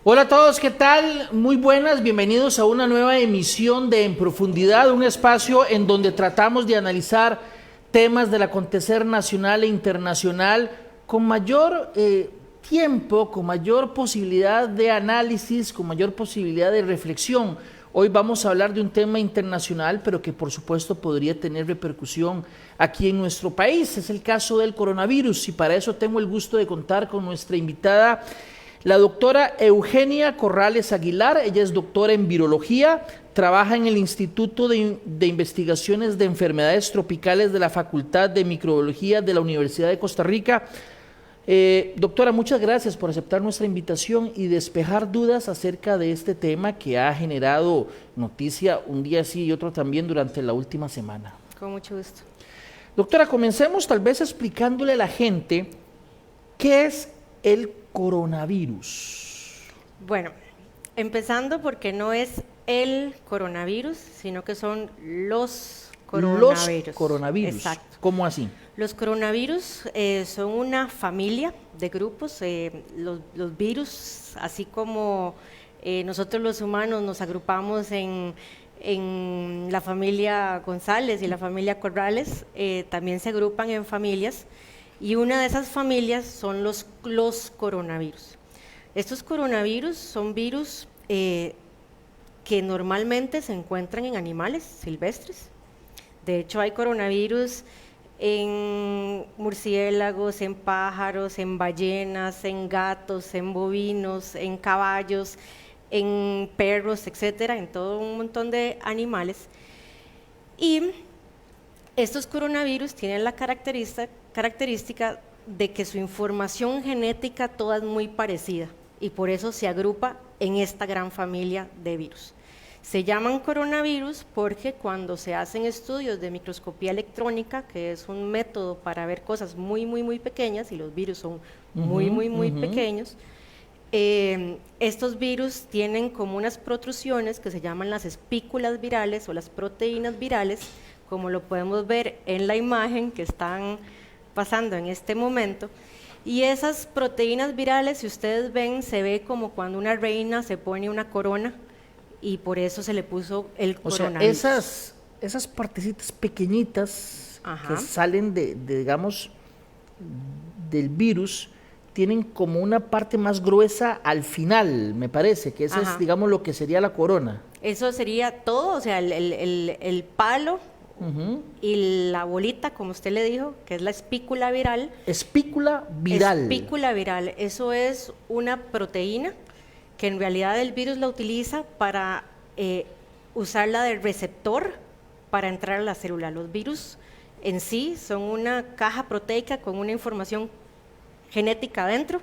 Hola a todos, ¿qué tal? Muy buenas, bienvenidos a una nueva emisión de En Profundidad, un espacio en donde tratamos de analizar temas del acontecer nacional e internacional con mayor tiempo, con mayor posibilidad de análisis, con mayor posibilidad de reflexión. Hoy vamos a hablar de un tema internacional, pero que por supuesto podría tener repercusión aquí en nuestro país. Es el caso del coronavirus y para eso tengo el gusto de contar con nuestra invitada, la doctora Eugenia Corrales Aguilar. Ella es doctora en virología, trabaja en el Instituto de Investigaciones de Enfermedades Tropicales de la Facultad de Microbiología de la Universidad de Costa Rica. Doctora, muchas gracias por aceptar nuestra invitación y despejar dudas acerca de este tema que ha generado noticia un día sí y otro también durante la última semana. Con mucho gusto. Doctora, comencemos tal vez explicándole a la gente qué es el coronavirus. Bueno, empezando porque no es el coronavirus, sino que son los coronavirus. Los coronavirus. Exacto. ¿Cómo así? Los coronavirus son una familia de grupos. Los virus, así como nosotros los humanos nos agrupamos en la familia González y la familia Corrales, también se agrupan en familias. Y una de esas familias son los coronavirus. Estos coronavirus son virus que normalmente se encuentran en animales silvestres. De hecho, hay coronavirus en murciélagos, en pájaros, en ballenas, en gatos, en bovinos, en caballos, en perros, etcétera, en todo un montón de animales. Y estos coronavirus tienen la característica de que su información genética toda es muy parecida y por eso se agrupa en esta gran familia de virus. Se llaman coronavirus porque cuando se hacen estudios de microscopía electrónica, que es un método para ver cosas muy pequeñas, y los virus son muy pequeños, estos virus tienen como unas protrusiones que se llaman las espículas virales o las proteínas virales, como lo podemos ver en la imagen que están pasando en este momento. Y esas proteínas virales, si ustedes ven, se ve como cuando una reina se pone una corona, y por eso se le puso el coronavirus. O sea, esas partecitas pequeñitas que salen digamos, del virus, tienen como una parte más gruesa al final, me parece, que esa es, digamos, lo que sería la corona. Eso sería todo, o sea, el palo y la bolita, como usted le dijo, que es la espícula viral. Espícula viral. Espícula viral, eso es una proteína que en realidad el virus la utiliza para usarla de receptor para entrar a la célula. Los virus en sí son una caja proteica con una información genética adentro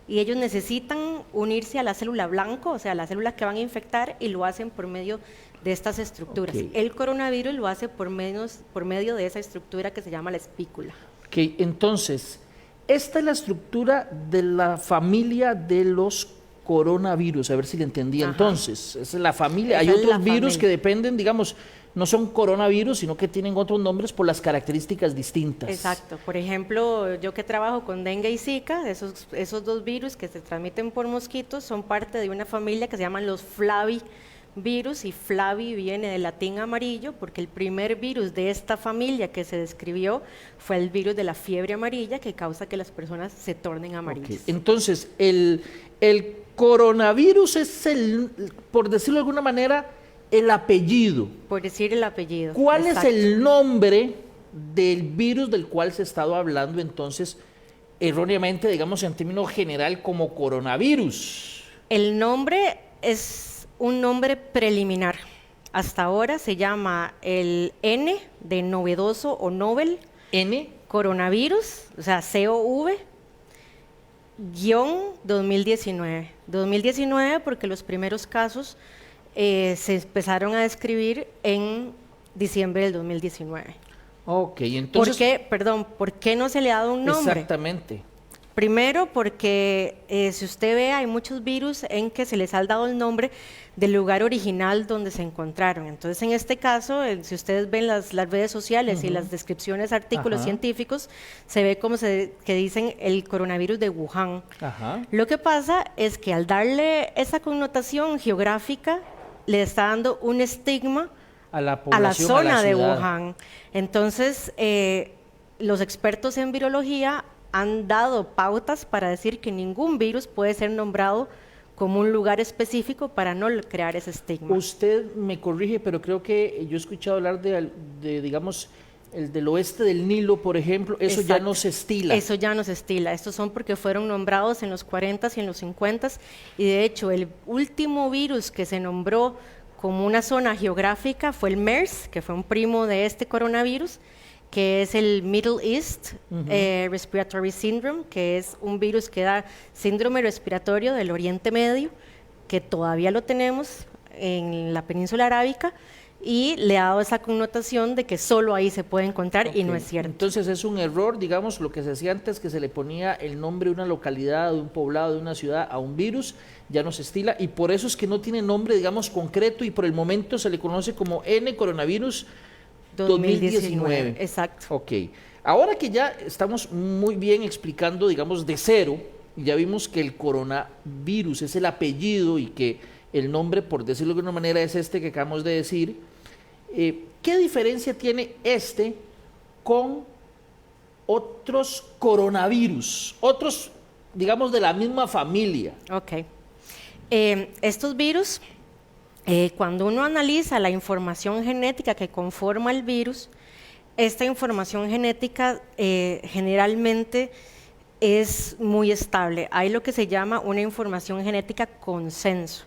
y ellos necesitan unirse a la célula blanco, o sea, la célula que van a infectar, y lo hacen por medio de estas estructuras. El coronavirus lo hace por medio de esa estructura que se llama la espícula. Ok, entonces, esta es la estructura de la familia de los coronavirus, a ver si le entendí. Entonces, esa es la familia. Hay otros virus que dependen, digamos, no son coronavirus, sino que tienen otros nombres por las características distintas. Exacto. Por ejemplo, yo que trabajo con dengue y zika, esos dos virus que se transmiten por mosquitos son parte de una familia que se llaman los flavivirus, y flavi viene del latín amarillo, porque el primer virus de esta familia que se describió fue el virus de la fiebre amarilla, que causa que las personas se tornen amarillas. Entonces, el coronavirus es por decirlo de alguna manera, el apellido. Por decir el apellido. ¿Cuál es el nombre del virus del cual se ha estado hablando entonces, erróneamente, digamos en términos general, como coronavirus? El nombre es un nombre preliminar. Hasta ahora se llama el N de novedoso o novel. N. Coronavirus, o sea, COV. -2019. 2019 porque los primeros casos se empezaron a describir en diciembre del 2019. Ok, entonces... ¿Por qué no se le ha dado un nombre? Exactamente. Primero porque si usted ve hay muchos virus en que se les ha dado el nombre del lugar original donde se encontraron. Entonces en este caso, si ustedes ven las redes sociales y las descripciones, artículos científicos, se ve como que dicen el coronavirus de Wuhan. Lo que pasa es que al darle esa connotación geográfica, le está dando un estigma a la zona de Wuhan. Entonces, los expertos en virología han dado pautas para decir que ningún virus puede ser nombrado como un lugar específico para no crear ese estigma. Usted me corrige, pero creo que yo he escuchado hablar de digamos, el del oeste del Nilo, por ejemplo, eso ya no se estila. Eso ya no se estila. Estos son porque fueron nombrados en los 40s y en los 50s, y de hecho el último virus que se nombró como una zona geográfica fue el MERS, que fue un primo de este coronavirus, que es el Middle East Respiratory Syndrome, que es un virus que da síndrome respiratorio del Oriente Medio, que todavía lo tenemos en la península arábica, y le ha dado esa connotación de que solo ahí se puede encontrar, y no es cierto. Entonces es un error, digamos, lo que se hacía antes, que se le ponía el nombre de una localidad, de un poblado, de una ciudad a un virus, ya no se estila, y por eso es que no tiene nombre, digamos, concreto, y por el momento se le conoce como N coronavirus 2019. Exacto. Ok. Ahora que ya estamos muy bien explicando, digamos, de cero, y ya vimos que el coronavirus es el apellido y que el nombre, por decirlo de alguna manera, es este que acabamos de decir, ¿qué diferencia tiene este con otros coronavirus? Otros, digamos, de la misma familia. Ok. Estos virus, cuando uno analiza la información genética que conforma el virus, esta información genética generalmente es muy estable. Hay lo que se llama una información genética consenso.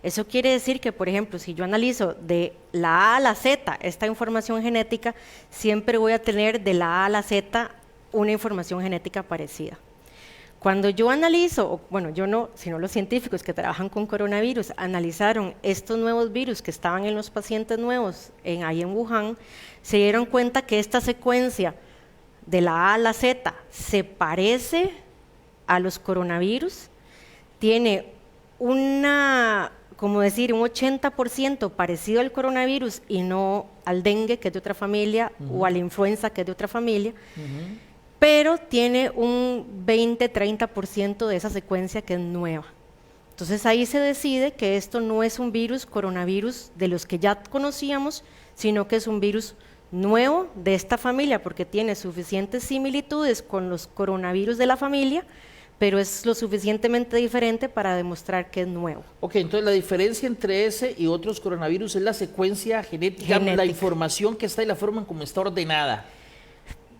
Eso quiere decir que, por ejemplo, si yo analizo de la A a la Z esta información genética, siempre voy a tener de la A a la Z una información genética parecida. Cuando yo analizo, bueno, yo no, sino los científicos que trabajan con coronavirus, analizaron estos nuevos virus que estaban en los pacientes nuevos ahí en Wuhan, se dieron cuenta que esta secuencia de la A a la Z se parece a los coronavirus, tiene como decir, un 80% parecido al coronavirus y no al dengue, que es de otra familia, o a la influenza, que es de otra familia, pero tiene un 20-30% de esa secuencia que es nueva. Entonces ahí se decide que esto no es un virus coronavirus de los que ya conocíamos, sino que es un virus nuevo de esta familia, porque tiene suficientes similitudes con los coronavirus de la familia, pero es lo suficientemente diferente para demostrar que es nuevo. Ok, entonces la diferencia entre ese y otros coronavirus es la secuencia genética. La información que está y la forma en cómo está ordenada.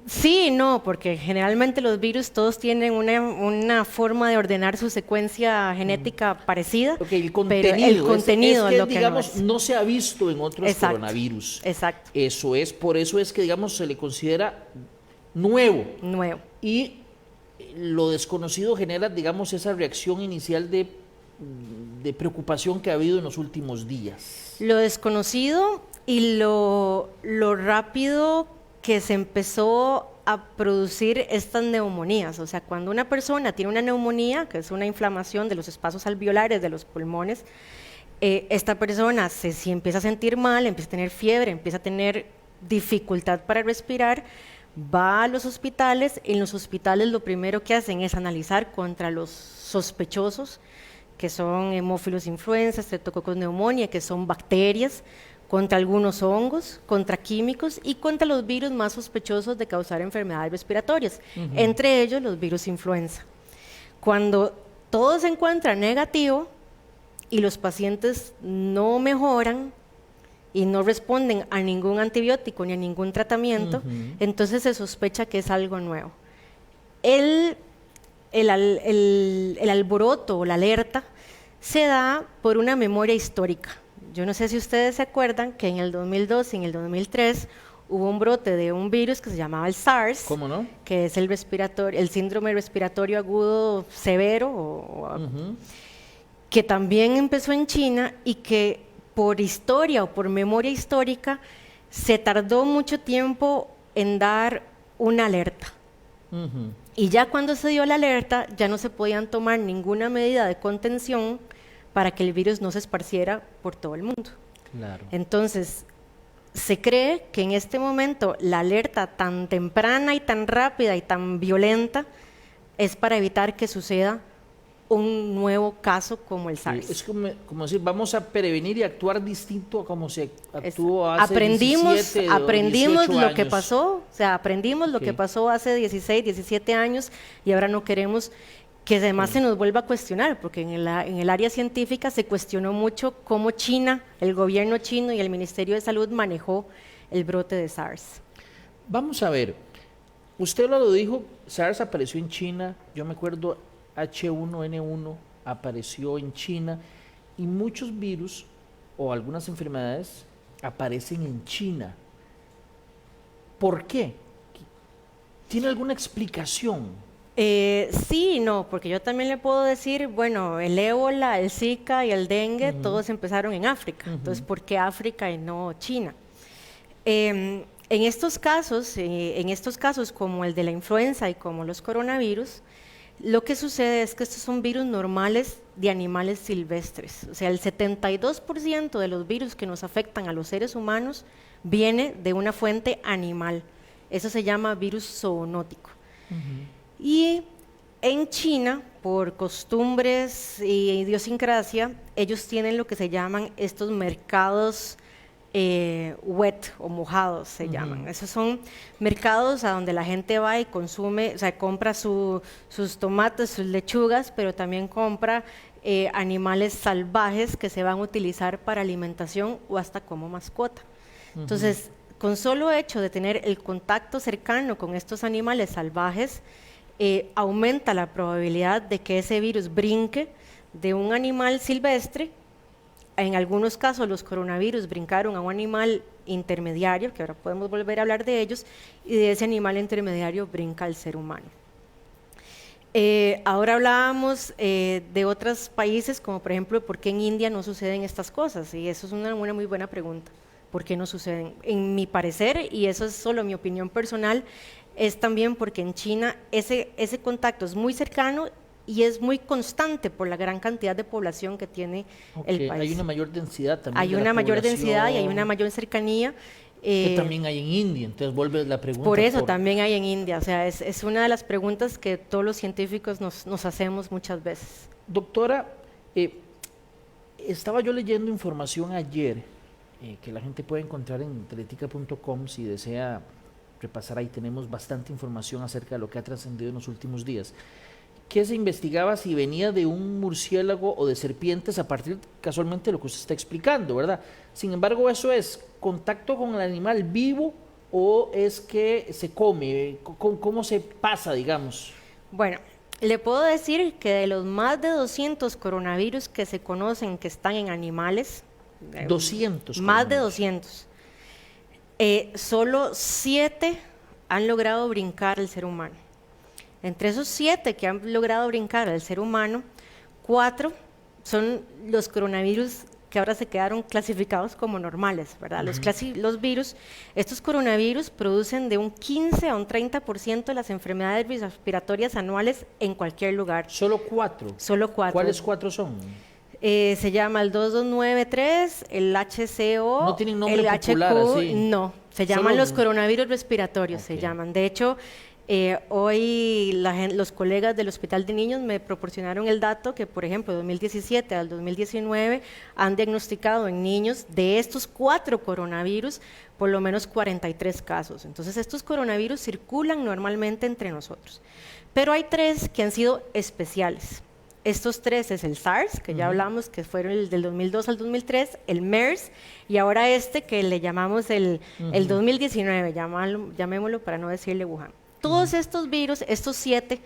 Sí, no, porque generalmente los virus todos tienen una forma de ordenar su secuencia genética parecida, el contenido, pero el contenido es que lo que digamos, no se ha visto en otros coronavirus. Exacto. Eso es, por eso es que, digamos, se le considera nuevo. Nuevo. Y lo desconocido genera, digamos, esa reacción inicial de preocupación que ha habido en los últimos días. Lo desconocido y lo rápido que se empezó a producir estas neumonías. O sea, cuando una persona tiene una neumonía, que es una inflamación de los espacios alveolares de los pulmones, esta persona si empieza a sentir mal, empieza a tener fiebre, empieza a tener dificultad para respirar, va a los hospitales. En los hospitales lo primero que hacen es analizar contra los sospechosos, que son hemófilos influenza, Streptococcus pneumoniae, que son bacterias, contra algunos hongos, contra químicos y contra los virus más sospechosos de causar enfermedades respiratorias, entre ellos los virus influenza. Cuando todo se encuentra negativo y los pacientes no mejoran y no responden a ningún antibiótico ni a ningún tratamiento, entonces se sospecha que es algo nuevo. El alboroto o la alerta se da por una memoria histórica. Yo no sé si ustedes se acuerdan que en el 2002 y en el 2003 hubo un brote de un virus que se llamaba el SARS. ¿Cómo no? Que es el síndrome respiratorio agudo severo, que también empezó en China y que por historia o por memoria histórica se tardó mucho tiempo en dar una alerta. Y ya cuando se dio la alerta, ya no se podían tomar ninguna medida de contención para que el virus no se esparciera por todo el mundo. Claro. Entonces, se cree que en este momento la alerta tan temprana y tan rápida y tan violenta es para evitar que suceda un nuevo caso como el SARS. Es como decir, vamos a prevenir y actuar distinto a como se actuó hace aprendimos 17 o aprendimos 18 lo que años. pasó, o sea, aprendimos lo que pasó hace 16, 17 años y ahora no queremos que además se nos vuelva a cuestionar, porque en el área científica se cuestionó mucho cómo China, el gobierno chino y el Ministerio de Salud manejó el brote de SARS. Vamos a ver, usted lo dijo, SARS apareció en China, yo me acuerdo H1N1 apareció en China y muchos virus o algunas enfermedades aparecen en China. ¿Por qué? ¿Tiene alguna explicación? Sí y no, porque yo también le puedo decir, bueno, el ébola, el Zika y el dengue, todos empezaron en África. Entonces, ¿por qué África y no China? En estos casos como el de la influenza y como los coronavirus, lo que sucede es que estos son virus normales de animales silvestres. O sea, el 72% de los virus que nos afectan a los seres humanos viene de una fuente animal. Eso se llama virus zoonótico. Y en China, por costumbres e idiosincrasia, ellos tienen lo que se llaman estos mercados wet o mojados se llaman. Esos son mercados a donde la gente va y consume, o sea, compra sus tomates, sus lechugas, pero también compra animales salvajes que se van a utilizar para alimentación o hasta como mascota. Entonces, con solo hecho de tener el contacto cercano con estos animales salvajes, aumenta la probabilidad de que ese virus brinque de un animal silvestre. En algunos casos los coronavirus brincaron a un animal intermediario, que ahora podemos volver a hablar de ellos, y de ese animal intermediario brinca al ser humano. Ahora hablábamos de otros países, como por ejemplo, ¿por qué en India no suceden estas cosas? Y eso es una muy buena pregunta. ¿Por qué no suceden? En mi parecer, y eso es solo mi opinión personal, es también porque en China ese contacto es muy cercano y es muy constante por la gran cantidad de población que tiene el país. Hay una mayor densidad también. Hay una mayor densidad y hay una mayor cercanía. Que también hay en India, entonces vuelve la pregunta. Por eso también hay en India, o sea, es una de las preguntas que todos los científicos nos hacemos muchas veces. Doctora, estaba yo leyendo información ayer que la gente puede encontrar en teletica.com si desea repasar, ahí tenemos bastante información acerca de lo que ha trascendido en los últimos días, que se investigaba si venía de un murciélago o de serpientes a partir casualmente de lo que usted está explicando, ¿verdad? Sin embargo, ¿eso es contacto con el animal vivo o es que se come? ¿Cómo se pasa, digamos? Bueno, le puedo decir que de los más de 200 coronavirus que se conocen que están en animales, 200. Más de 200. Solo 7 han logrado brincar al ser humano. Entre esos 7 que han logrado brincar al ser humano, 4 son los coronavirus que ahora se quedaron clasificados como normales, ¿verdad? Los virus, estos coronavirus producen de un 15 a un 30% de las enfermedades respiratorias anuales en cualquier lugar. ¿Solo 4? Solo 4. ¿Cuáles 4 son? Se llama el 2293, el HCO, no tienen nombre el popular, HQ, así. No, se llaman los coronavirus respiratorios, se llaman. De hecho, hoy los colegas del Hospital de Niños me proporcionaron el dato que, por ejemplo, de 2017 al 2019 han diagnosticado en niños de estos 4 coronavirus por lo menos 43 casos. Entonces, estos coronavirus circulan normalmente entre nosotros. Pero hay 3 que han sido especiales. Estos 3 es el SARS, que ya hablamos, que fueron el del 2002 al 2003, el MERS, y ahora que le llamamos el 2019, llamémoslo para no decirle Wuhan. Todos estos virus, estos 7,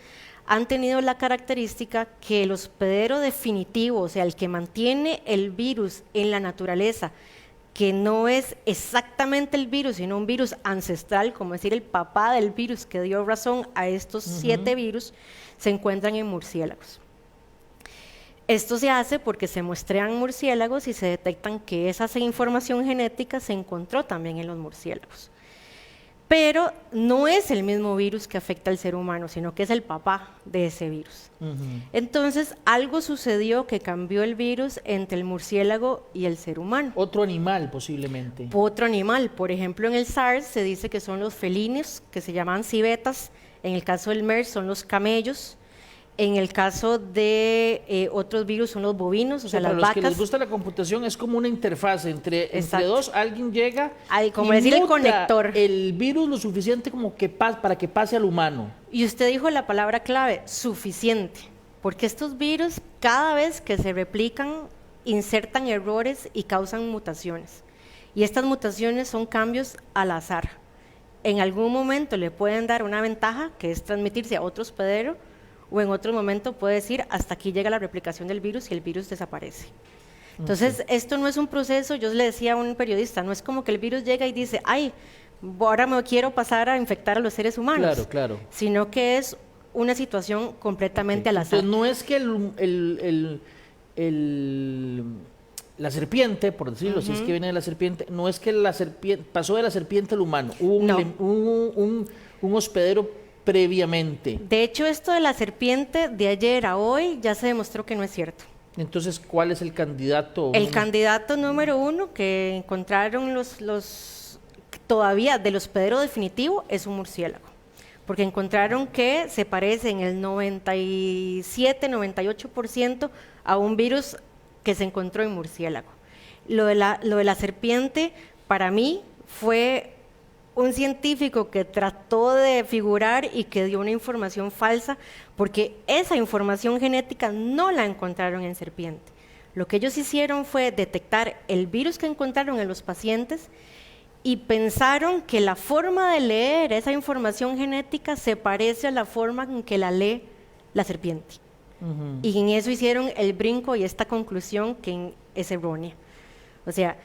han tenido la característica que el hospedero definitivo, o sea, el que mantiene el virus en la naturaleza, que no es exactamente el virus, sino un virus ancestral, como decir el papá del virus que dio razón a estos 7 virus, se encuentran en murciélagos. Esto se hace porque se muestrean murciélagos y se detectan que esa información genética se encontró también en los murciélagos. pero no es el mismo virus que afecta al ser humano, sino que es el papá de ese virus. Entonces, algo sucedió que cambió el virus entre el murciélago y el ser humano. Otro animal, posiblemente. Otro animal, por ejemplo, en el SARS se dice que son los felinos, que se llaman civetas. En el caso del MERS son los camellos. En el caso de otros virus son los bovinos, o sea, las para vacas. Los que les gusta la computación es como una interfaz entre dos, alguien llega como y decir el muta conector. El virus lo suficiente como que para que pase al humano. Y usted dijo la palabra clave, suficiente, porque estos virus cada vez que se replican insertan errores y causan mutaciones. Y estas mutaciones son cambios al azar. En algún momento le pueden dar una ventaja, que es transmitirse a otro hospedero, o en otro momento puede decir hasta aquí llega la replicación del virus y el virus desaparece. Entonces, esto no es un proceso, yo le decía a un periodista, no es como que el virus llega y dice, ay, ahora me quiero pasar a infectar a los seres humanos, claro. Sino que es una situación completamente al azar. Entonces, no es que la serpiente, por decirlo, si es que viene de la serpiente, no es que la serpiente pasó de la serpiente al humano, hubo un hospedero previamente. De hecho, esto de la serpiente de ayer a hoy ya se demostró que no es cierto. Entonces, ¿cuál es el candidato? El candidato número 1 que encontraron los todavía del hospedero definitivo es un murciélago, porque encontraron que se parece en el 97-98% a un virus que se encontró en murciélago. Lo de la serpiente, para mí, fue un científico que trató de figurar y que dio una información falsa, porque esa información genética no la encontraron en serpiente. Lo que ellos hicieron fue detectar el virus que encontraron en los pacientes y pensaron que la forma de leer esa información genética se parece a la forma en que la lee la serpiente. Y en eso hicieron el brinco y esta conclusión que es errónea. O sea,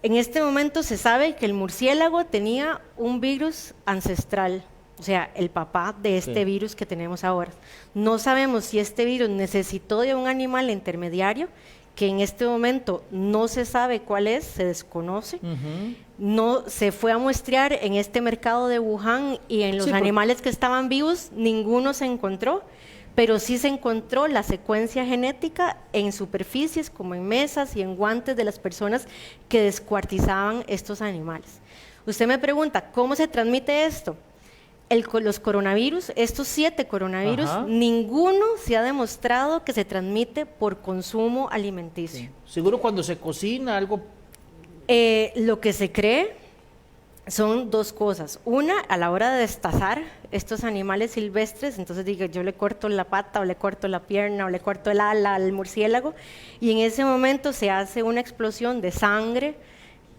en este momento se sabe que el murciélago tenía un virus ancestral, o sea, el papá de este virus que tenemos ahora. No sabemos si este virus necesitó de un animal intermediario, que en este momento no se sabe cuál es, se desconoce. No se fue a muestrear en este mercado de Wuhan y en los animales que estaban vivos, ninguno se encontró. Pero sí se encontró la secuencia genética en superficies como en mesas y en guantes de las personas que descuartizaban estos animales. Usted me pregunta, ¿cómo se transmite esto? Los coronavirus, estos 7 coronavirus, ninguno se ha demostrado que se transmite por consumo alimenticio. Sí. Seguro cuando se cocina algo. Lo que se cree son 2 cosas. Una, a la hora de destazar estos animales silvestres, entonces digo, yo le corto la pata o le corto la pierna o le corto el ala al murciélago y en ese momento se hace una explosión de sangre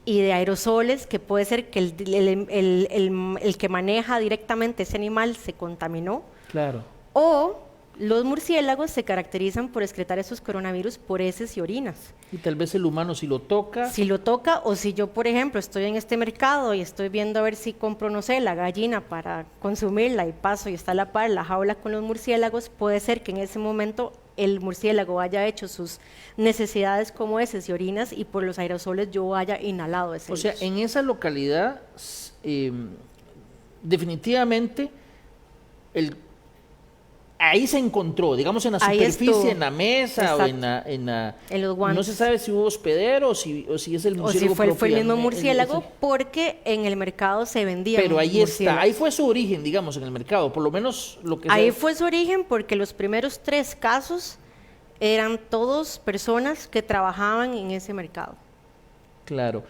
y de aerosoles que puede ser que el que maneja directamente ese animal se contaminó. Claro. O los murciélagos se caracterizan por excretar esos coronavirus por heces y orinas. Y tal vez el humano si lo toca. Si lo toca, o si yo, por ejemplo, estoy en este mercado y estoy viendo a ver si compro, no sé, la gallina para consumirla y paso y está a la par la jaula con los murciélagos, puede ser que en ese momento el murciélago haya hecho sus necesidades como heces y orinas y por los aerosoles yo haya inhalado ese virus. O sea, en esa localidad, definitivamente, ahí se encontró, digamos en la superficie, en la mesa. Exacto. O en los guantes. No se sabe si hubo hospedero o si es el murciélago. O si fue el mismo murciélago, porque en el mercado se vendía. Pero ahí está, ahí fue su origen, digamos, en el mercado, por lo menos lo que ahí fue su origen porque los primeros 3 casos eran todos personas que trabajaban en ese mercado. Claro.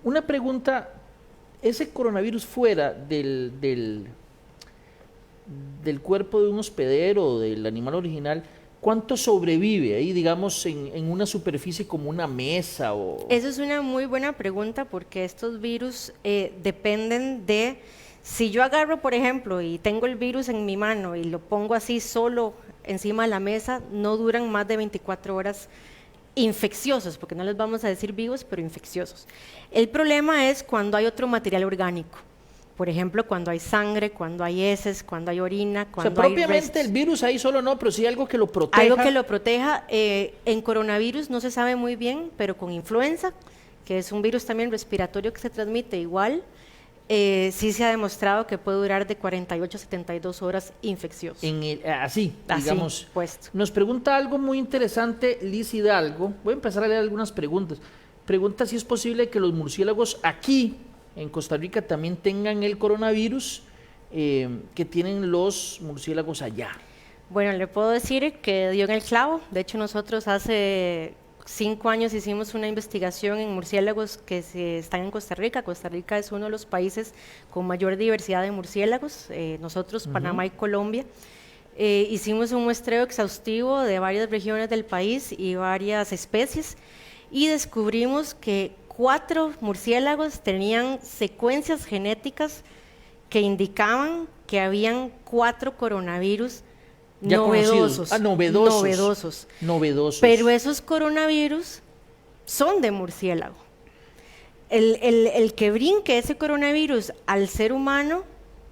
Una pregunta, ese coronavirus fuera del cuerpo de un hospedero, del animal original, ¿cuánto sobrevive ahí, digamos, en una superficie como una mesa? Esa es una muy buena pregunta porque estos virus dependen de, si yo agarro, por ejemplo, y tengo el virus en mi mano y lo pongo así solo encima de la mesa, no duran más de 24 horas infecciosos, porque no les vamos a decir vivos, pero infecciosos. El problema es cuando hay otro material orgánico. Por ejemplo, cuando hay sangre, cuando hay heces, cuando hay orina, cuando hay propiamente el virus ahí solo no, pero sí algo que lo proteja. Algo que lo proteja. En coronavirus no se sabe muy bien, pero con influenza, que es un virus también respiratorio que se transmite igual, Sí se ha demostrado que puede durar de 48 a 72 horas infeccioso. Así, digamos. Puesto. Nos pregunta algo muy interesante Liz Hidalgo. Voy a empezar a leer algunas preguntas. Pregunta si es posible que los murciélagos aquí, en Costa Rica, también tengan el coronavirus que tienen los murciélagos allá. Bueno, le puedo decir que dio en el clavo. De hecho, nosotros hace 5 años hicimos una investigación en murciélagos que están en Costa Rica. Costa Rica es uno de los países con mayor diversidad de murciélagos. Nosotros, Panamá y Colombia. Hicimos un muestreo exhaustivo de varias regiones del país y varias especies y descubrimos que 4 murciélagos tenían secuencias genéticas que indicaban que habían 4 coronavirus ya novedosos, novedosos. Pero esos coronavirus son de murciélago. El que brinque ese coronavirus al ser humano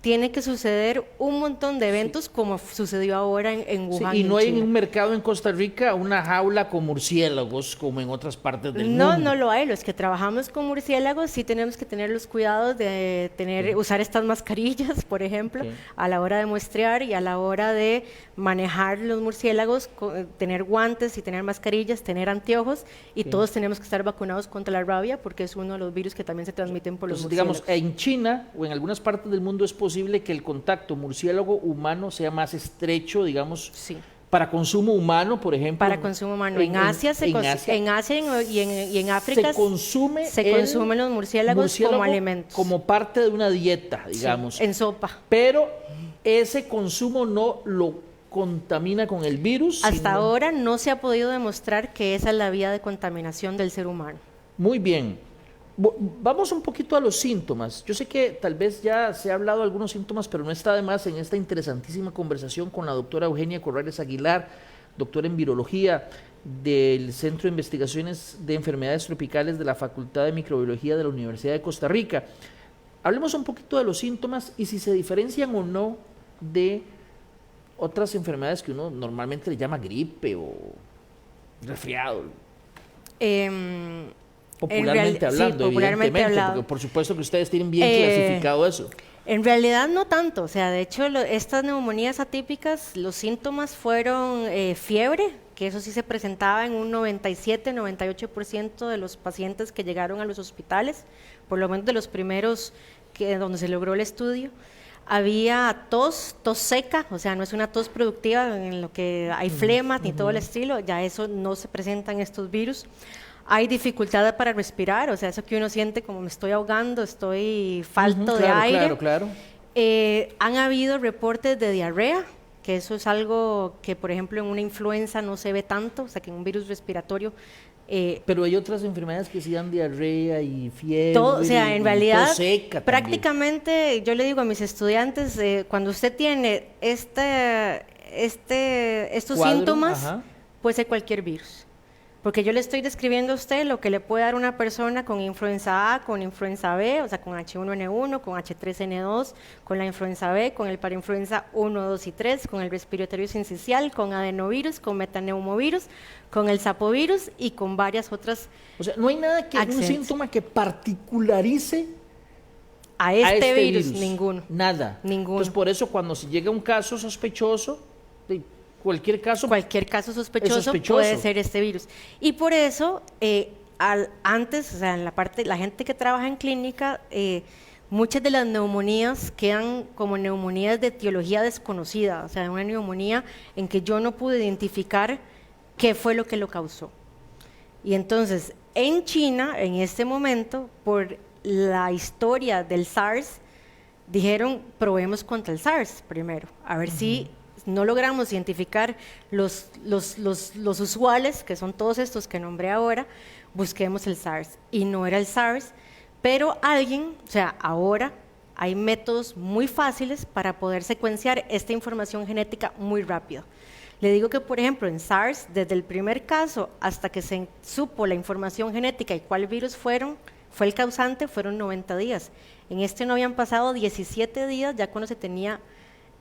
tiene que suceder un montón de eventos como sucedió ahora en Wuhan. Y no hay en China. un mercado en Costa Rica una jaula con murciélagos como en otras partes del mundo. No lo hay. Los que trabajamos con murciélagos sí tenemos que tener los cuidados de usar estas mascarillas, por ejemplo, a la hora de muestrear y a la hora de manejar los murciélagos, tener guantes y tener mascarillas, tener anteojos y todos tenemos que estar vacunados contra la rabia porque es uno de los virus que también se transmiten por los murciélagos. Digamos, en China o en algunas partes del mundo es posible que el contacto murciélago humano sea más estrecho, digamos, para consumo humano, por ejemplo. Para consumo humano. En Asia y en África se consumen los murciélagos como alimento. Como parte de una dieta, digamos. En sopa. Pero ese consumo no lo contamina con el virus. Hasta ahora no se ha podido demostrar que esa es la vía de contaminación del ser humano. Muy bien. Vamos un poquito a los síntomas. Yo sé que tal vez ya se ha hablado de algunos síntomas, pero no está de más en esta interesantísima conversación con la doctora Eugenia Corrales Aguilar, doctora en virología del Centro de Investigaciones de Enfermedades Tropicales de la Facultad de Microbiología de la Universidad de Costa Rica. Hablemos un poquito de los síntomas y si se diferencian o no de otras enfermedades que uno normalmente le llama gripe o resfriado. Popularmente hablando, evidentemente, porque por supuesto que ustedes tienen bien clasificado eso. En realidad no tanto, o sea, de hecho estas neumonías atípicas, los síntomas fueron fiebre, que eso sí se presentaba en un 97-98% de los pacientes que llegaron a los hospitales, por lo menos de los primeros donde se logró el estudio. Había tos seca, o sea, no es una tos productiva en lo que hay flema ni todo el estilo, ya eso no se presenta en estos virus. Hay dificultad para respirar, o sea, eso que uno siente como me estoy ahogando, estoy falto de aire. Claro. Han habido reportes de diarrea, que eso es algo que, por ejemplo, en una influenza no se ve tanto, o sea, que en un virus respiratorio. Pero hay otras enfermedades que sí dan diarrea y fiebre. O sea, en realidad, tos seca prácticamente, yo le digo a mis estudiantes, cuando usted tiene estos síntomas, puede ser cualquier virus. Porque yo le estoy describiendo a usted lo que le puede dar una persona con influenza A, con influenza B, o sea, con H1N1, con H3N2, con la influenza B, con el parainfluenza 1, 2 y 3, con el respiratorio sincicial, con adenovirus, con metaneumovirus, con el sapovirus y con varias otras. O sea, no hay nada que un síntoma que particularice a este virus, ninguno. Nada. Ninguno. Entonces, por eso cuando se llega un caso sospechoso, cualquier caso sospechoso puede ser este virus. Y por eso, antes, o sea, en la gente que trabaja en clínica, muchas de las neumonías quedan como neumonías de etiología desconocida, o sea, una neumonía en que yo no pude identificar qué fue lo que lo causó. Y entonces, en China, en este momento, por la historia del SARS, dijeron, probemos contra el SARS primero, a ver si no logramos identificar los usuales, que son todos estos que nombré ahora, busquemos el SARS. Y no era el SARS, pero ahora hay métodos muy fáciles para poder secuenciar esta información genética muy rápido. Le digo que, por ejemplo, en SARS, desde el primer caso hasta que se supo la información genética y cuál virus fue el causante, fueron 90 días. En este no habían pasado 17 días ya cuando se tenía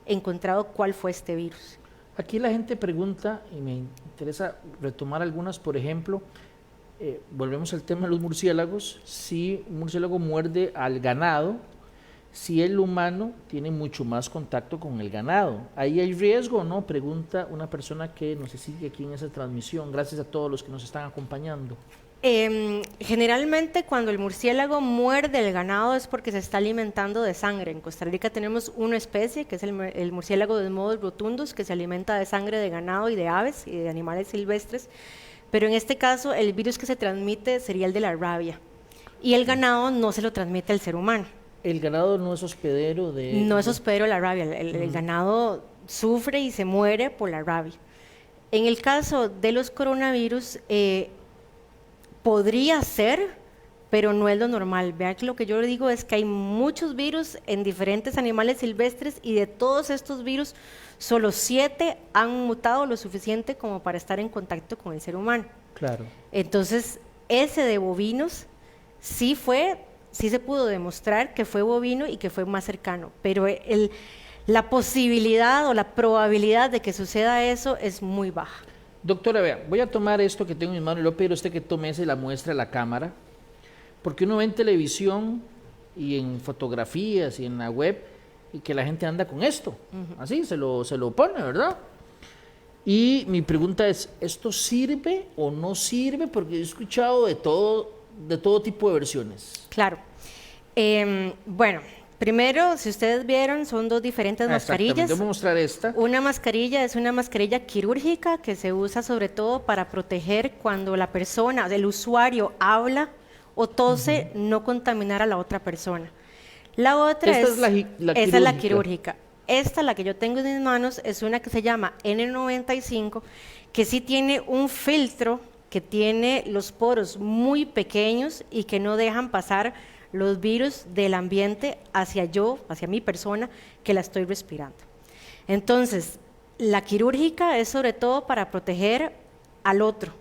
encontrado cuál fue este virus. Aquí la gente pregunta, y me interesa retomar algunas, por ejemplo, volvemos al tema de los murciélagos. Si un murciélago muerde al ganado, si el humano tiene mucho más contacto con el ganado. ¿Ahí hay riesgo o no? Pregunta una persona que nos sigue aquí en esa transmisión. Gracias a todos los que nos están acompañando. Generalmente cuando el murciélago muerde el ganado es porque se está alimentando de sangre. En Costa Rica tenemos una especie que es el murciélago Desmodus rotundus, que se alimenta de sangre de ganado y de aves y de animales silvestres, pero en este caso el virus que se transmite sería el de la rabia y el ganado no se lo transmite al ser humano. ¿El ganado no es hospedero de...? No es hospedero de la rabia, el ganado sufre y se muere por la rabia. En el caso de los coronavirus, podría ser, pero no es lo normal. Vean que lo que yo le digo es que hay muchos virus en diferentes animales silvestres y de todos estos virus, solo 7 han mutado lo suficiente como para estar en contacto con el ser humano. Claro. Entonces, ese de bovinos sí se pudo demostrar que fue bovino y que fue más cercano, pero la posibilidad o la probabilidad de que suceda eso es muy baja. Doctora, vea, voy a tomar esto que tengo en mis manos y le voy a pedir a usted que tome esa y la muestre a la cámara, porque uno ve en televisión y en fotografías y en la web y que la gente anda con esto, así se lo pone, ¿verdad? Y mi pregunta es, ¿esto sirve o no sirve? Porque he escuchado de todo tipo de versiones. Claro. Bueno, primero, si ustedes vieron, son dos diferentes mascarillas. Voy a mostrar esta. Una mascarilla es una mascarilla quirúrgica que se usa sobre todo para proteger cuando la persona, el usuario, habla o tose, no contaminar a la otra persona. La otra es la quirúrgica. Esta, la que yo tengo en mis manos, es una que se llama N95, que sí tiene un filtro, que tiene los poros muy pequeños y que no dejan pasar los virus del ambiente hacia mi persona que la estoy respirando. Entonces, la quirúrgica es sobre todo para proteger al otro.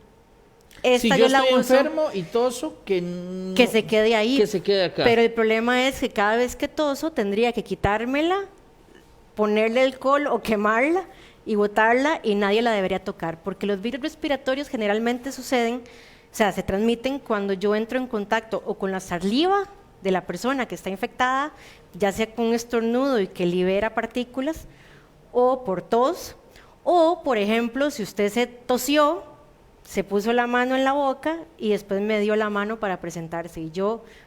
Si yo estoy enfermo y toso, que se quede ahí, que se quede acá. Pero el problema es que cada vez que toso tendría que quitármela, ponerle alcohol o quemarla y botarla y nadie la debería tocar, porque los virus respiratorios generalmente se transmiten cuando yo entro en contacto o con la saliva de la persona que está infectada, ya sea con un estornudo y que libera partículas, o por tos, o por ejemplo, si usted se tosió, se puso la mano en la boca y después me dio la mano para presentarse.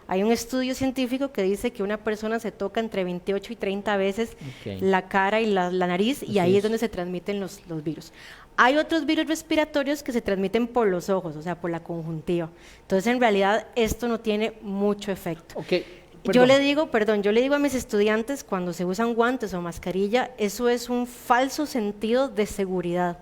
Hay un estudio científico que dice que una persona se toca entre 28 y 30 veces la cara y la nariz, y ahí es donde se transmiten los virus. Hay otros virus respiratorios que se transmiten por los ojos, o sea, por la conjuntiva. Entonces, en realidad, esto no tiene mucho efecto. Yo le digo a mis estudiantes, cuando se usan guantes o mascarilla, eso es un falso sentido de seguridad.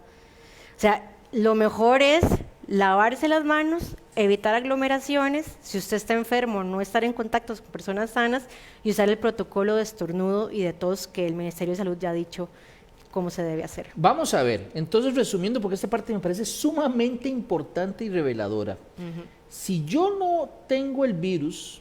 O sea, lo mejor es lavarse las manos, evitar aglomeraciones, si usted está enfermo, no estar en contacto con personas sanas y usar el protocolo de estornudo y de tos que el Ministerio de Salud ya ha dicho cómo se debe hacer. Vamos a ver, entonces resumiendo, porque esta parte me parece sumamente importante y reveladora. Si yo no tengo el virus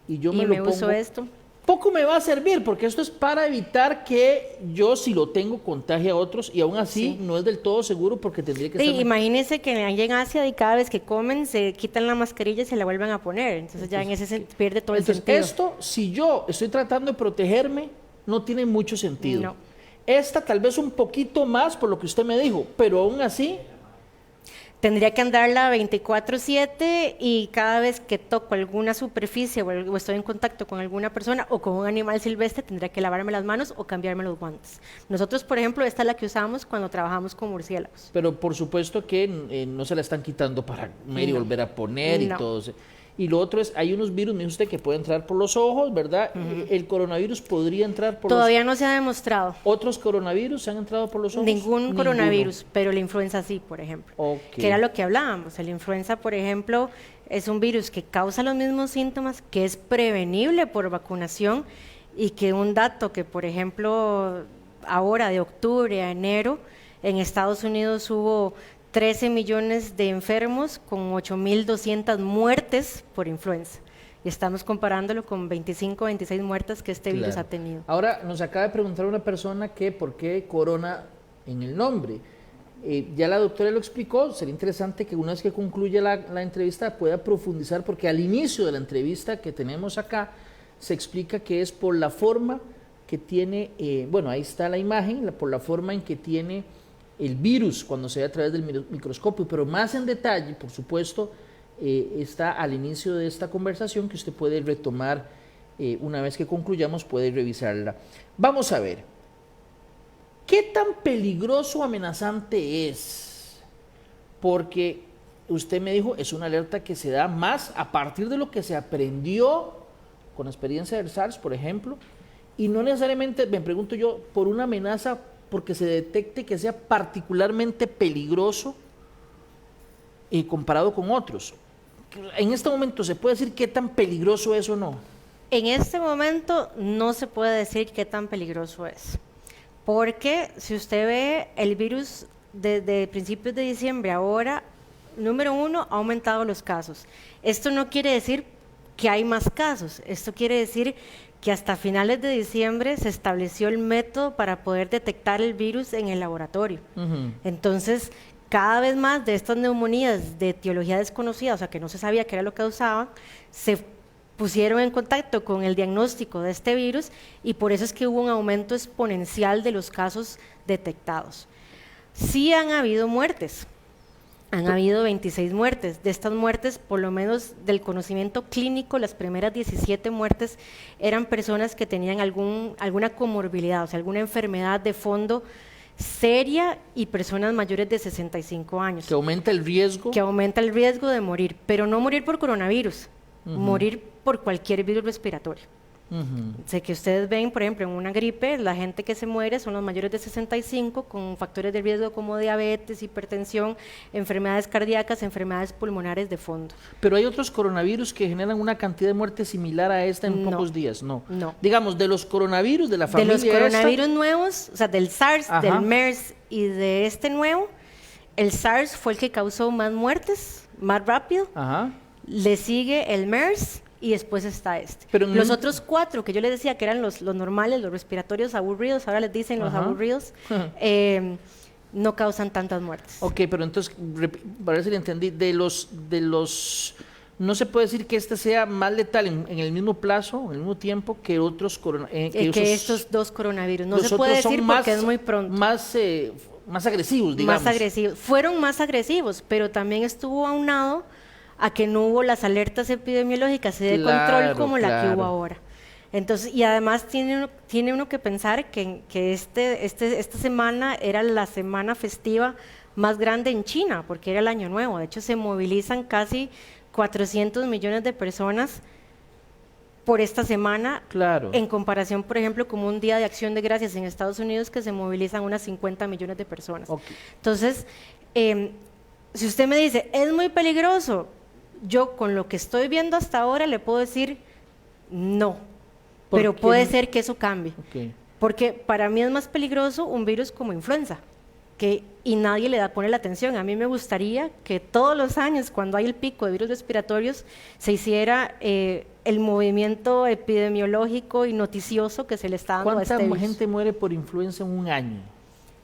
y yo me lo pongo, uso esto, poco me va a servir, porque esto es para evitar que yo, si lo tengo, contagie a otros, y aún así no es del todo seguro porque tendría que ser... Imagínense que allá en Asia y cada vez que comen se quitan la mascarilla y se la vuelven a poner, entonces ya en ese pierde todo el sentido. Esto, si yo estoy tratando de protegerme, no tiene mucho sentido. No. Esta tal vez un poquito más por lo que usted me dijo, pero aún así... Tendría que andarla 24/7 y cada vez que toco alguna superficie o estoy en contacto con alguna persona o con un animal silvestre, tendría que lavarme las manos o cambiarme los guantes. Nosotros, por ejemplo, esta es la que usamos cuando trabajamos con murciélagos. Pero por supuesto que no se la están quitando para volver a poner y todo. Y lo otro es, hay unos virus, me dijo usted, que puede entrar por los ojos, ¿verdad? El coronavirus podría entrar por Todavía no se ha demostrado. ¿Otros coronavirus han entrado por los ojos? Ningún coronavirus, pero la influenza sí, por ejemplo. Que era lo que hablábamos. La influenza, por ejemplo, es un virus que causa los mismos síntomas, que es prevenible por vacunación y que un dato que, por ejemplo, ahora de octubre a enero, en Estados Unidos hubo 13 millones de enfermos con 8.200 muertes por influenza. Y estamos comparándolo con 25, 26 muertes que este virus ha tenido. Ahora, nos acaba de preguntar una persona que por qué corona en el nombre. Ya la doctora lo explicó, sería interesante que una vez que concluya la entrevista pueda profundizar, porque al inicio de la entrevista que tenemos acá, se explica que es por la forma que tiene, bueno, ahí está la imagen, por la forma en que tiene el virus cuando se ve a través del microscopio, pero más en detalle, por supuesto, está al inicio de esta conversación que usted puede retomar una vez que concluyamos, puede revisarla. Vamos a ver, ¿qué tan peligroso o amenazante es? Porque usted me dijo, es una alerta que se da más a partir de lo que se aprendió con la experiencia del SARS, por ejemplo, y no necesariamente, me pregunto yo, por una amenaza porque se detecte que sea particularmente peligroso comparado con otros. En este momento, ¿se puede decir qué tan peligroso es o no? En este momento no se puede decir qué tan peligroso es, porque si usted ve el virus desde principios de diciembre ahora, número uno, ha aumentado los casos. Esto no quiere decir que hay más casos, esto quiere decir que hasta finales de diciembre se estableció el método para poder detectar el virus en el laboratorio. Entonces, cada vez más de estas neumonías de etiología desconocida, o sea, que no se sabía qué era lo que causaban, se pusieron en contacto con el diagnóstico de este virus y por eso es que hubo un aumento exponencial de los casos detectados. Sí han habido muertes. Han habido 26 muertes. De estas muertes, por lo menos del conocimiento clínico, las primeras 17 muertes eran personas que tenían alguna comorbilidad, o sea, alguna enfermedad de fondo seria y personas mayores de 65 años. Que aumenta el riesgo. Que aumenta el riesgo de morir, pero no morir por coronavirus, morir por cualquier virus respiratorio. Sé que ustedes ven, por ejemplo, en una gripe, la gente que se muere son los mayores de 65 con factores de riesgo como diabetes, hipertensión, enfermedades cardíacas, enfermedades pulmonares de fondo. Pero hay otros coronavirus que generan una cantidad de muerte similar a esta en pocos días, ¿no? No. Digamos, de los coronavirus de la familia de los coronavirus nuevos, o sea, del SARS, del MERS y de este nuevo, el SARS fue el que causó más muertes, más rápido. Le sigue el MERS y después está este. Pero los otros 4 que yo les decía que eran los normales, los respiratorios aburridos, ahora les dicen los aburridos, no causan tantas muertes. Ok, pero entonces, para ver si le entendí, de los, no se puede decir que este sea más letal en el mismo plazo, en el mismo tiempo que otros coronavirus. Que estos 2 coronavirus. No se puede decir porque es muy pronto. Más agresivos, digamos. Más agresivos. Fueron más agresivos, pero también estuvo aunado a que no hubo las alertas epidemiológicas de control como la que hubo ahora. Entonces, y además tiene uno que pensar que esta semana era la semana festiva más grande en China, porque era el Año Nuevo. De hecho, se movilizan casi 400 millones de personas por esta semana, en comparación, por ejemplo, como un Día de Acción de Gracias en Estados Unidos, que se movilizan unas 50 millones de personas. Entonces, si usted me dice, es muy peligroso, yo con lo que estoy viendo hasta ahora le puedo decir no, pero puede ser que eso cambie, porque para mí es más peligroso un virus como influenza, y nadie le pone la atención. A mí me gustaría que todos los años, cuando hay el pico de virus respiratorios, se hiciera el movimiento epidemiológico y noticioso que se le está dando a este virus. ¿Cuánta gente muere por influenza en un año?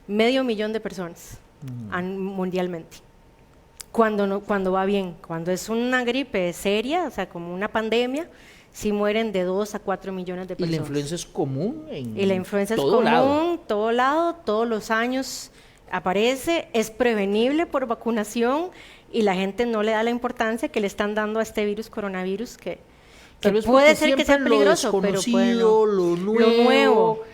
500,000 de personas mundialmente. Cuando va bien, cuando es una gripe seria, o sea, como una pandemia, sí mueren de 2 a 4 millones de personas. ¿Y la influenza es común y la influenza es común, todo lado, todos los años aparece, es prevenible por vacunación y la gente no le da la importancia que le están dando a este virus, coronavirus, que puede ser que sea peligroso, pero lo nuevo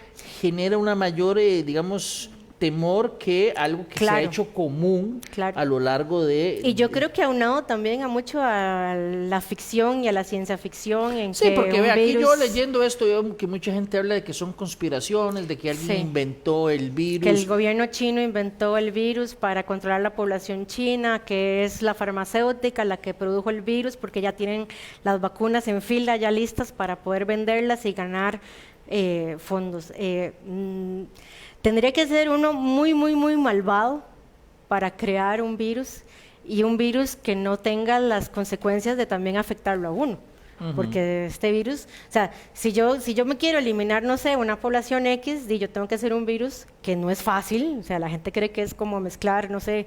genera una mayor, digamos, temor que algo que se ha hecho común a lo largo de... Y yo creo que aunado también a mucho a la ficción y a la ciencia ficción. Sí, porque vea, aquí yo leyendo esto, veo que mucha gente habla de que son conspiraciones, de que alguien inventó el virus. Que el gobierno chino inventó el virus para controlar la población china, que es la farmacéutica la que produjo el virus, porque ya tienen las vacunas en fila, ya listas para poder venderlas y ganar fondos. Tendría que ser uno muy, muy, muy malvado para crear un virus, y un virus que no tenga las consecuencias de también afectarlo a uno. Porque este virus, o sea, si yo me quiero eliminar, no sé, una población X, yo tengo que hacer un virus que no es fácil. O sea, la gente cree que es como mezclar, no sé,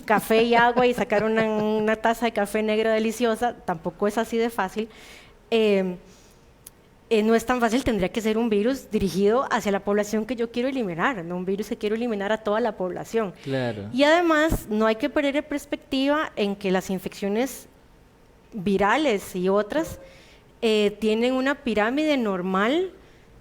café y agua y sacar una taza de café negro deliciosa. Tampoco es así de fácil. no es tan fácil, tendría que ser un virus dirigido hacia la población que yo quiero eliminar, no un virus que quiero eliminar a toda la población. Claro. Y además, no hay que perder de perspectiva en que las infecciones virales y otras tienen una pirámide normal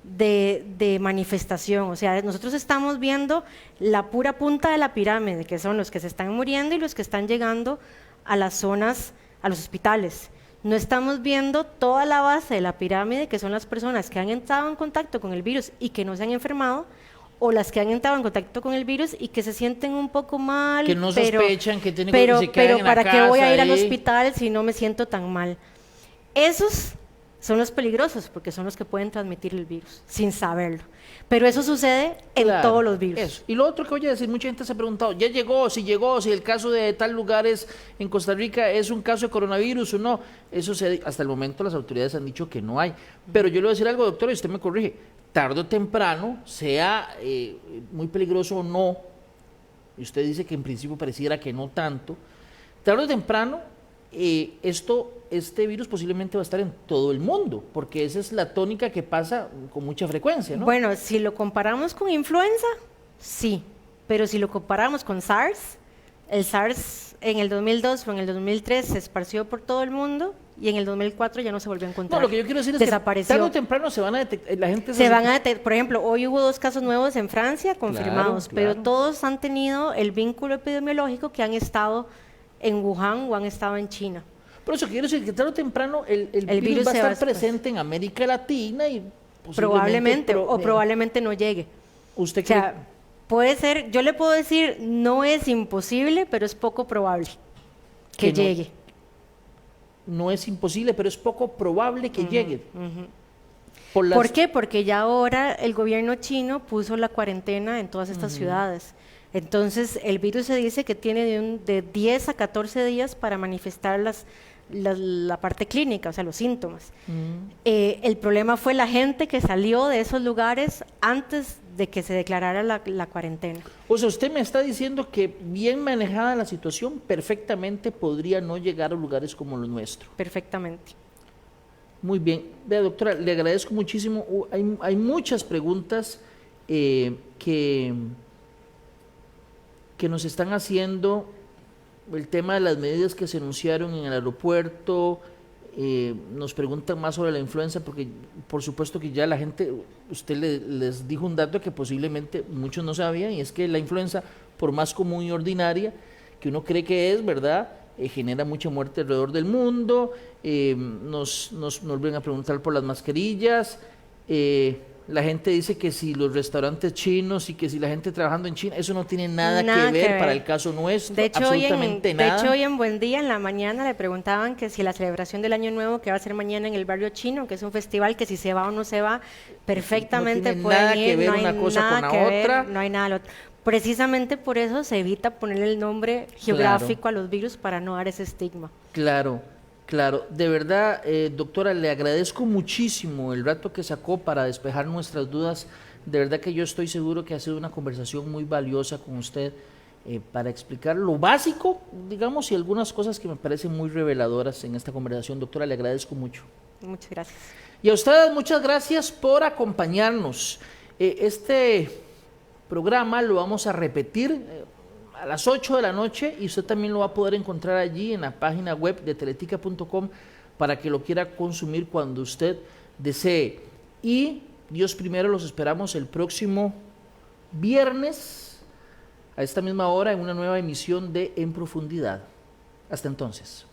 de manifestación. O sea, nosotros estamos viendo la pura punta de la pirámide, que son los que se están muriendo y los que están llegando a las zonas, a los hospitales. No estamos viendo toda la base de la pirámide, que son las personas que han entrado en contacto con el virus y que no se han enfermado, o las que han entrado en contacto con el virus y que se sienten un poco mal, que no sospechan que tienen pero, que se quedan en la ¿para qué voy a ir al ahí? hospital si no me siento tan mal? Esos son los peligrosos porque son los que pueden transmitir el virus sin saberlo. Pero eso sucede en Claro, todos los virus. eso. Y lo otro que voy a decir, mucha gente se ha preguntado, ¿ya llegó? Si el caso de tal lugar es en Costa Rica es un caso de coronavirus o no. Eso hasta el momento las autoridades han dicho que no hay. Pero yo le voy a decir algo, doctor, y usted me corrige. Tarde o temprano, sea muy peligroso o no, y usted dice que en principio pareciera que no tanto, tarde o temprano este virus posiblemente va a estar en todo el mundo, porque esa es la tónica que pasa con mucha frecuencia, ¿no? Bueno, si lo comparamos con influenza, sí, pero si lo comparamos con SARS, el SARS en el 2002 o en el 2003 se esparció por todo el mundo y en el 2004 ya no se volvió a encontrar. No, lo que yo quiero decir es desapareció. que tarde o temprano se van a detectar, la gente se van a detectar. Por ejemplo, hoy hubo 2 casos nuevos en Francia confirmados, Claro. pero todos han tenido el vínculo epidemiológico que han estado en Wuhan o han estado en China. Por eso quiero decir que tarde o temprano el virus va a estar presente en América Latina y probablemente o probablemente no llegue. ¿Usted o sea, puede ser, yo le puedo decir, no es imposible, pero es poco probable que llegue. No es imposible, pero es poco probable que llegue. ¿Por qué? Porque ya ahora el gobierno chino puso la cuarentena en todas estas ciudades. Entonces, el virus se dice que tiene de 10 a 14 días para manifestar la parte clínica, o sea, los síntomas. El problema fue la gente que salió de esos lugares antes de que se declarara la cuarentena. O sea, usted me está diciendo que bien manejada la situación, perfectamente podría no llegar a lugares como los nuestros. Perfectamente. Muy bien. Vea, doctora, le agradezco muchísimo. Hay muchas preguntas que nos están haciendo. El tema de las medidas que se anunciaron en el aeropuerto, nos preguntan más sobre la influenza, porque por supuesto que ya la gente, usted les dijo un dato que posiblemente muchos no sabían, y es que la influenza, por más común y ordinaria que uno cree que es, ¿verdad?, genera mucha muerte alrededor del mundo. Nos vuelven a preguntar por las mascarillas. La gente dice que si los restaurantes chinos y que si la gente trabajando en China, eso no tiene nada que ver para el caso nuestro, de hecho, absolutamente nada. De hecho, hoy en Buen Día, en la mañana, le preguntaban que si la celebración del Año Nuevo que va a ser mañana en el barrio chino, que es un festival que si se va o no se va, perfectamente no tiene pueden nada ir, que ver no hay una cosa nada con que la ver, otra. no hay nada al otro. Precisamente por eso se evita poner el nombre geográfico a los virus para no dar ese estigma. Claro, claro. De verdad, doctora, le agradezco muchísimo el rato que sacó para despejar nuestras dudas. De verdad que yo estoy seguro que ha sido una conversación muy valiosa con usted para explicar lo básico, digamos, y algunas cosas que me parecen muy reveladoras en esta conversación. Doctora, le agradezco mucho. Muchas gracias. Y a ustedes, muchas gracias por acompañarnos. Este programa lo vamos a repetir a las 8 de la noche y usted también lo va a poder encontrar allí en la página web de teletica.com para que lo quiera consumir cuando usted desee. Y Dios primero, los esperamos el próximo viernes a esta misma hora en una nueva emisión de En Profundidad. Hasta entonces.